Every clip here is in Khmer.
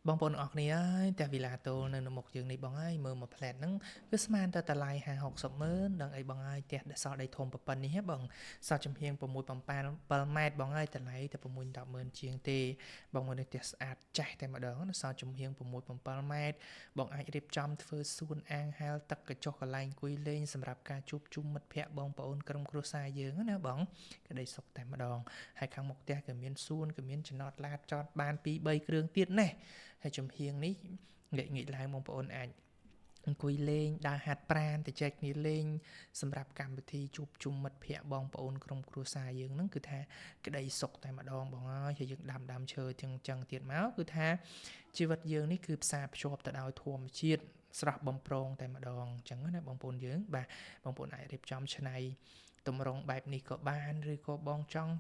បងប្អូនអរគ្នាអើយតែវិឡាតូលនៅមុខយើងនេះបងអើយមើលមួយផ្លែតហ្នឹងវាស្មានតែតម្លៃ50-60ម៉ឺនដឹងអីបងអើយផ្ទះដែលសល់ដីធំប៉ុណ្នេះហ៎បងសល់ចំហៀង6 7ម៉ែត្របងអើយតម្លៃតែ6 10ម៉ឺនជាងទេបងមើលនេះផ្ទះស្អាតចាស់តែម្ដងសល់ចំហៀង6 7ម៉ែត្របងអាចរៀបចំធ្វើសួនអាងហែលទឹកកញ្ចុះកន្លែងអង្គុយលេងសម្រាប់ការជួបជុំមិត្តភ័ក្តិបងប្អូនក្រុមគ្រួសារយើងណាបងក្តីសុខតែម្ដងហើយខាងមុខផ្ទះក៏មានសួនក៏មានចំណតឡានចតបាន2 3គ្រឿងទៀតណែហើយចំហៀងនេះងាកឡើងបងប្អូនអាចអង្គុយលេងដើរហាត់ប្រាណទៅចែកគ្នាលេងសម្រាប់កម្មវិធីជួបជុំមិត្តភ័ក្តិបងប្អូនក្រុមគ្រួសារយើងហ្នឹងគឺថាក្តីសុខតែម្ដងបងអើយហើយយើងដាំឈើទាំងចឹងទៀតមកគឺថាជីវិតយើងនេះគឺផ្សារភ្ជាប់ទៅដោយធម្មជាតិស្រស់បំព្រងតែម្ដងអញ្ចឹងណាបងប្អូនយើងបាទបងប្អូនអាចរៀបចំឆ្នៃតម្រង់បែបនេះក៏បានឬក៏បងចង់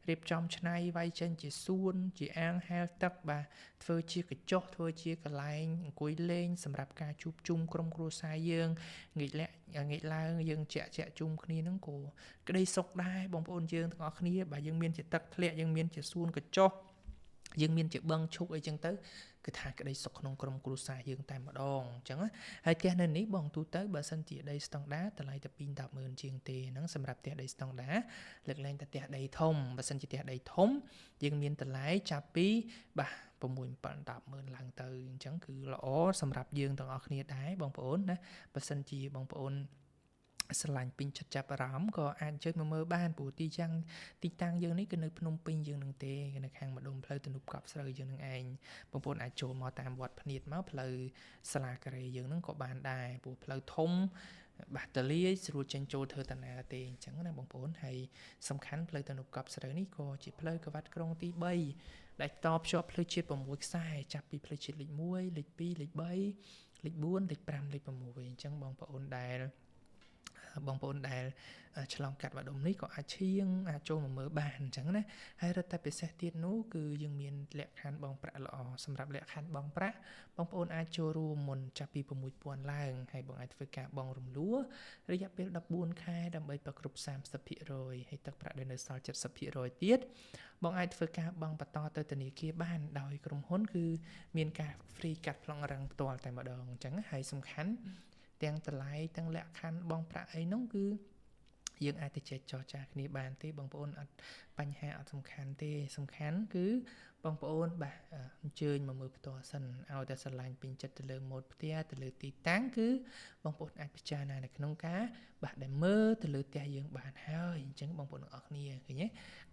រៀបចំឆ្នៃវាយចេញជាសួនជាអាងហែលទឹកបាទធ្វើជាកញ្ចុះធ្វើជាកន្លែងអង្គុយលេងសម្រាប់ការជួបជុំក្រុមគ្រួសារយើងងាកឡើងយើងជែកជុំគ្នាហ្នឹងក៏ក្តីសុខដែរបងប្អូនយើងទាំងអស់គ្នាបាទយើងមានជាទឹកធ្លាក់យើងមានជាសួនកញ្ចុះយើងមានជាបឹងឈប់អីចឹងទៅគឺថាក្តីសុខក្នុងក្រុមគ្រួសារយើងតែម្ដងអញ្ចឹងហើយផ្ទះនៅនេះបងទូទៅបើសិនជាដីស្តង់ដាតម្លៃតែ2 10ម៉ឺនជាងទេហ្នឹងសម្រាប់ផ្ទះដីស្តង់ដាលើកលែងតែផ្ទះដីធំបើសិនជាផ្ទះដីធំយើងមានតម្លៃចាប់ពីបាទ6 7 10ម៉ឺនឡើងទៅអញ្ចឹងគឺល្អសម្រាប់យើងទាំងអស់គ្នាដែរបងប្អូនណាបើសិនជាបងប្អូនស្រឡាញ់ពេញចិត្តចាប់អារម្មណ៍ក៏អាចជួយមកមើលបានព្រោះទីតាំងយើងនេះគឺនៅភ្នំពេញយើងនឹងទេគឺនៅខាងម្ដុំផ្លូវទំនប់កប់ស្រូវយើងនឹងឯងបងប្អូនអាចចូលមកតាមវត្តភ្នៀតមកផ្លូវសាលាការីយើងនឹងក៏បានដែរព្រោះផ្លូវធំបាក់តេរីស្រួលចេញចូលធ្វើតាណាទេអញ្ចឹងណាបងប្អូនហើយសំខាន់ផ្លូវទំនប់កប់ស្រូវនេះក៏ជាផ្លូវក្រវ៉ាត់ក្រុងទី3ដែលតភ្ជាប់ផ្លូវជាតិ6ខ្សែចាប់ពីផ្លូវជាតិលេខ1លេខ2លេខ3លេខ4លេខ5លេខ6អញ្ចឹងបងប្អូនដែលឆ្លងកាត់ម្ដុំនេះក៏អាចចូលមកមើលបានអញ្ចឹងណាហើយរត់តែពិសេសទៀតនោះគឺយើងមានលក្ខខណ្ឌបងប្រាក់ល្អសម្រាប់លក្ខខណ្ឌបងប្រាក់បងប្អូនអាចចូលរួមមុនចាប់ពី6000ឡើងហើយបងអាចធ្វើការបងរំលោះរយៈពេល14ខែដើម្បីប្រគ្រប់ 30% ហើយទឹកប្រាក់ដែលនៅសល់ 70% ទៀតបងអាចធ្វើការបង់បន្តទៅធនាគារបានដោយក្រុមហ៊ុនគឺមានការ free កាត់ប្លង់រឹងផ្ទាល់តែម្ដងអញ្ចឹងហើយសំខាន់ទាំងតម្លៃទាំងលក្ខខណ្ឌបងប្រាក់អីនោះគឺយើងអាចទៅចែកចរចាគ្នាបានទេបងប្អូនអត់បញ្ហាអត់សំខាន់ទេសំខាន់គឺបងប្អូនបាទអញ្ជើញមកមើលផ្ទាល់សិនឲ្យតែស្រឡាញ់ពេញចិត្តទៅលើម៉ូដផ្ទះទៅលើទីតាំងគឺបងប្អូនអាចពិចារណានៅក្នុងការបាទដែលមើលទៅលើផ្ទះយើងបានហើយអញ្ចឹងបងប្អូនទាំងអស់គ្នាឃើញទេ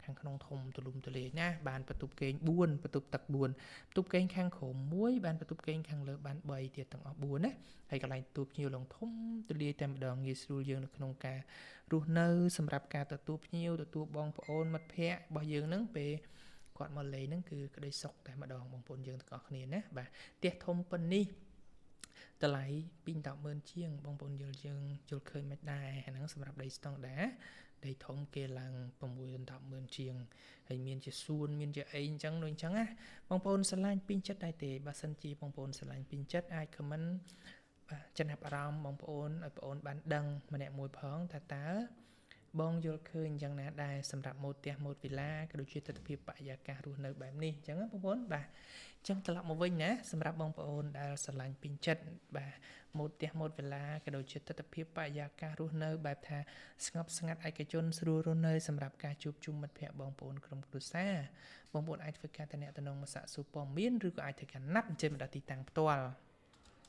ខាងក្នុងធំទូលំទូលាយណាបានបន្ទប់គេង4បន្ទប់ទឹក4បន្ទប់គេងខាងក្រោម1បានបន្ទប់គេងខាងលើបាន3ទៀតទាំងអស់4ណាហើយកន្លែងទទួលភ្ញៀវឡើងធំទូលាយតែម្ដងងាយស្រួលយើងនៅក្នុងការរស់នៅសម្រាប់ការទទួលភ្ញៀវទទួលបងប្អូនមិត្តភ័ក្តិរបស់យើងហ្នឹងពេលគាត់មកលេងហ្នឹងគឺក្តីសុខតែម្ដងបងប្អូនយើងទាំងអស់គ្នាណាបាទផ្ទះធំប៉ុណ្នេះតម្លៃ2 10ម៉ឺនជាងបងប្អូនយើងយល់ឃើញមិនដែរអាហ្នឹងសម្រាប់ដីស្តង់ដាដីធំគេឡើង6 10ម៉ឺនជាងហើយមានជាសួនមានជាអីអញ្ចឹងដូចអញ្ចឹងណាបងប្អូនស្រឡាញ់ពេញចិត្តដែរទេបើសិនជាបងប្អូនស្រឡាញ់ពេញចិត្តអាច comment បាទចំណាប់អារម្មណ៍បងប្អូនឲ្យបងប្អូនបានដឹងម្នាក់មួយផងថាតើបងយល់ឃើញយ៉ាងណាដែរសម្រាប់ម៉ូដផ្ទះម៉ូដវីឡាក៏ដូចជាទិដ្ឋភាពបរិយាកាសរស់នៅបែបនេះអញ្ចឹងបងប្អូនបាទអញ្ចឹងត្រឡប់មកវិញណាសម្រាប់បងប្អូនដែលស្រឡាញ់ពេញចិត្តបាទម៉ូដផ្ទះម៉ូដវីឡាក៏ដូចជាទិដ្ឋភាពបរិយាកាសរស់នៅបែបថាស្ងប់ស្ងាត់ឯកជនស្រួលរស់នៅសម្រាប់ការជួបជុំមិត្តភ័ក្តិបងប្អូនក្រុមគ្រួសារបងប្អូនអាចធ្វើការតំណមកសាកសួរព័ត៌មានឬក៏អាចធ្វើការណាត់អញ្ជើញមកដល់ទីតាំងផ្ទាល់